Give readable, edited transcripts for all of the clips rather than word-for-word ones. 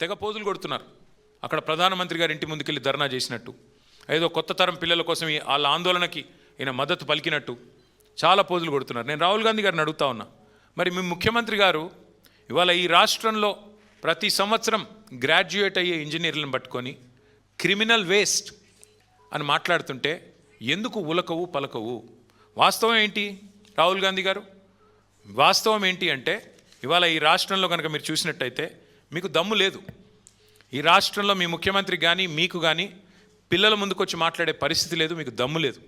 తెగ పోజులు కొడుతున్నారు. అక్కడ ప్రధానమంత్రి గారి ఇంటి ముందుకెళ్ళి ధర్నా చేసినట్టు, ఏదో కొత్త తరం పిల్లల కోసం వాళ్ళ ఆందోళనకి ఈయన మద్దతు పలికినట్టు చాలా పోజులు కొడుతున్నారు. నేను రాహుల్ గాంధీ గారిని అడుగుతా ఉన్నా, మరి మీ ముఖ్యమంత్రి గారు ఇవాళ ఈ రాష్ట్రంలో ప్రతి సంవత్సరం గ్రాడ్యుయేట్ అయ్యే ఇంజనీర్లను పట్టుకొని క్రిమినల్ వేస్ట్ అని మాట్లాడుతుంటే ఎందుకు ఉలకవు పలకవు? వాస్తవం ఏంటి రాహుల్ గాంధీ గారు? వాస్తవం ఏంటి అంటే ఇవాళ ఈ రాష్ట్రంలో కనుక మీరు చూసినట్టయితే మీకు దమ్ము లేదు. ఈ రాష్ట్రంలో మీ ముఖ్యమంత్రి కానీ మీకు కానీ పిల్లల ముందుకొచ్చి మాట్లాడే పరిస్థితి లేదు, మీకు దమ్ము లేదు.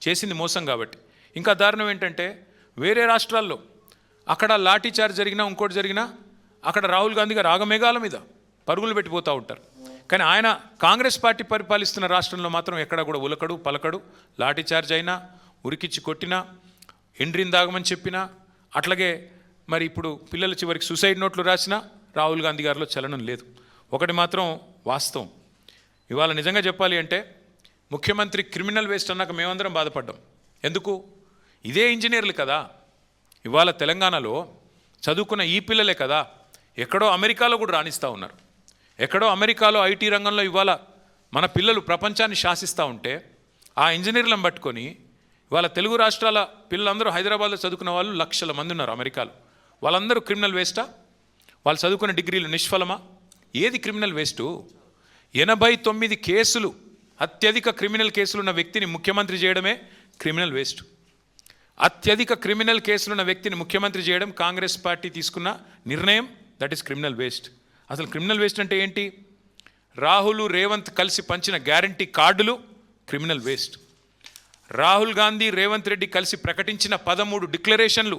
చేసింది మోసం కాబట్టి. ఇంకా దారుణం ఏంటంటే వేరే రాష్ట్రాల్లో అక్కడ లాఠీ చార్జ్ జరిగినా ఇంకోటి జరిగినా అక్కడ రాహుల్ గాంధీ గారు ఆగమేఘాల మీద పరుగులు పెట్టిపోతూ ఉంటారు. కానీ ఆయన కాంగ్రెస్ పార్టీ పరిపాలిస్తున్న రాష్ట్రంలో మాత్రం ఎక్కడ కూడా ఉలకడు పలకడు. లాఠీ చార్జ్ అయినా, ఉరికిచ్చి కొట్టినా, ఎండ్రిని దాగమని చెప్పినా, అట్లాగే మరి ఇప్పుడు పిల్లలు చివరికి సూసైడ్ నోట్లు రాసినా రాహుల్ గాంధీ గారిలో చలనం లేదు. ఒకటి మాత్రం వాస్తవం, ఇవాళ నిజంగా చెప్పాలి అంటే ముఖ్యమంత్రి క్రిమినల్ వేస్ట్ అన్నాక మేమందరం బాధపడ్డాం. ఎందుకు? ఇదే ఇంజనీర్లు కదా ఇవాళ తెలంగాణలో చదువుకున్న ఈ పిల్లలే కదా ఎక్కడో అమెరికాలో కూడా రాణిస్తూ ఉన్నారు. ఎక్కడో అమెరికాలో ఐటీ రంగంలో ఇవాళ మన పిల్లలు ప్రపంచాన్ని శాసిస్తూ ఉంటే ఆ ఇంజనీర్లను పట్టుకొని ఇవాళ తెలుగు రాష్ట్రాల పిల్లలందరూ హైదరాబాద్లో చదువుకున్న వాళ్ళు లక్షల మంది ఉన్నారు అమెరికాలో. వాళ్ళందరూ క్రిమినల్ వేస్టా? వాళ్ళు చదువుకున్న డిగ్రీలు నిష్ఫలమా? ఏది క్రిమినల్ వేస్టు? 89 కేసులు, అత్యధిక క్రిమినల్ కేసులున్న వ్యక్తిని ముఖ్యమంత్రి చేయడమే క్రిమినల్ వేస్ట్. అత్యధిక క్రిమినల్ కేసులున్న వ్యక్తిని ముఖ్యమంత్రి చేయడం కాంగ్రెస్ పార్టీ తీసుకున్న నిర్ణయం. That is criminal waste. అసలు క్రిమినల్ వేస్ట్ అంటే ఏంటి? రాహుల్ రేవంత్ కలిసి పంచిన గ్యారంటీ కార్డులు క్రిమినల్ వేస్ట్. రాహుల్ గాంధీ రేవంత్ రెడ్డి కలిసి ప్రకటించిన 13 డిక్లరేషన్లు,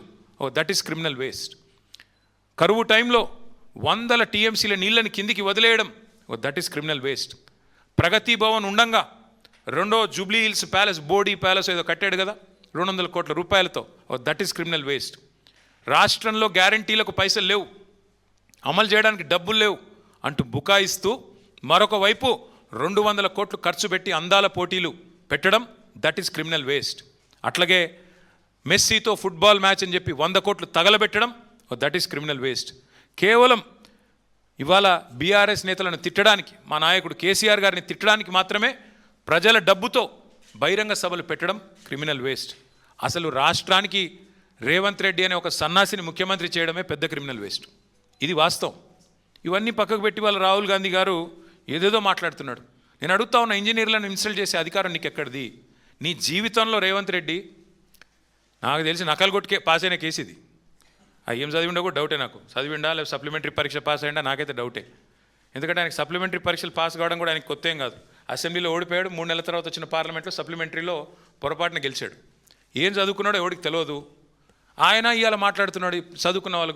దట్ ఈస్ క్రిమినల్ వేస్ట్. కరువు టైంలో 100 టీఎంసీల నీళ్ళని కిందికి వదిలేయడం, దట్ ఈస్ క్రిమినల్ వేస్ట్. ప్రగతి భవన్ ఉండంగా రెండో Jubilee hills palace, body palace ఏదో కట్టాడు కదా 200 కోట్ల రూపాయలతో, దట్ ఈస్ క్రిమినల్ వేస్ట్. రాష్ట్రంలో గ్యారంటీలకు పైసలు లేవు, అమలు చేయడానికి డబ్బులు లేవు అంటూ బుకాయిస్తూ మరొక వైపు 200 కోట్లు ఖర్చు పెట్టి అందాల పోటీలు పెట్టడం, దట్ ఈస్ క్రిమినల్ వేస్ట్. అట్లాగే మెస్సీతో ఫుట్బాల్ మ్యాచ్ అని చెప్పి 100 కోట్లు తగలబెట్టడం, దట్ ఈస్ క్రిమినల్ వేస్ట్. కేవలం ఇవాళ బీఆర్ఎస్ నేతలను తిట్టడానికి, మా నాయకుడు కేసీఆర్ గారిని తిట్టడానికి మాత్రమే ప్రజల డబ్బుతో బహిరంగ సభలు పెట్టడం క్రిమినల్ వేస్ట్. అసలు రాష్ట్రానికి రేవంత్ రెడ్డి అనే ఒక సన్నాసిని ముఖ్యమంత్రి చేయడమే పెద్ద క్రిమినల్ వేస్ట్. ఇది వాస్తవం. ఇవన్నీ పక్కకు పెట్టి వాళ్ళ రాహుల్ గాంధీ గారు ఏదేదో మాట్లాడుతున్నాడు. నేను అడుగుతా ఉన్న, ఇంజనీర్లను ఇన్సల్ట్ చేసే అధికారం నీకు ఎక్కడిది? నీ జీవితంలో రేవంత్ రెడ్డి నాకు తెలిసి నకలు కొట్టుకే పాస్ అయిన కేసు ఇది. ఏం చదివిండో కూడా డౌటే నాకు. చదివిండా లేదా సప్లిమెంటరీ పరీక్ష పాస్ అయ్యిందా నాకైతే డౌటే. ఎందుకంటే ఆయనకి సప్లిమెంటరీ పరీక్షలు పాస్ కావడం కూడా ఆయనకు కొత్త ఏం కాదు. అసెంబ్లీలో ఓడిపోయాడు, 3 నెలల తర్వాత వచ్చిన పార్లమెంట్లో సప్లిమెంటరీలో పొరపాటున గెలిచాడు. ఏం చదువుకున్నాడో ఎవడికి తెలియదు. ఆయన ఇవాళ మాట్లాడుతున్నాడు చదువుకున్న వాళ్ళ గురించి.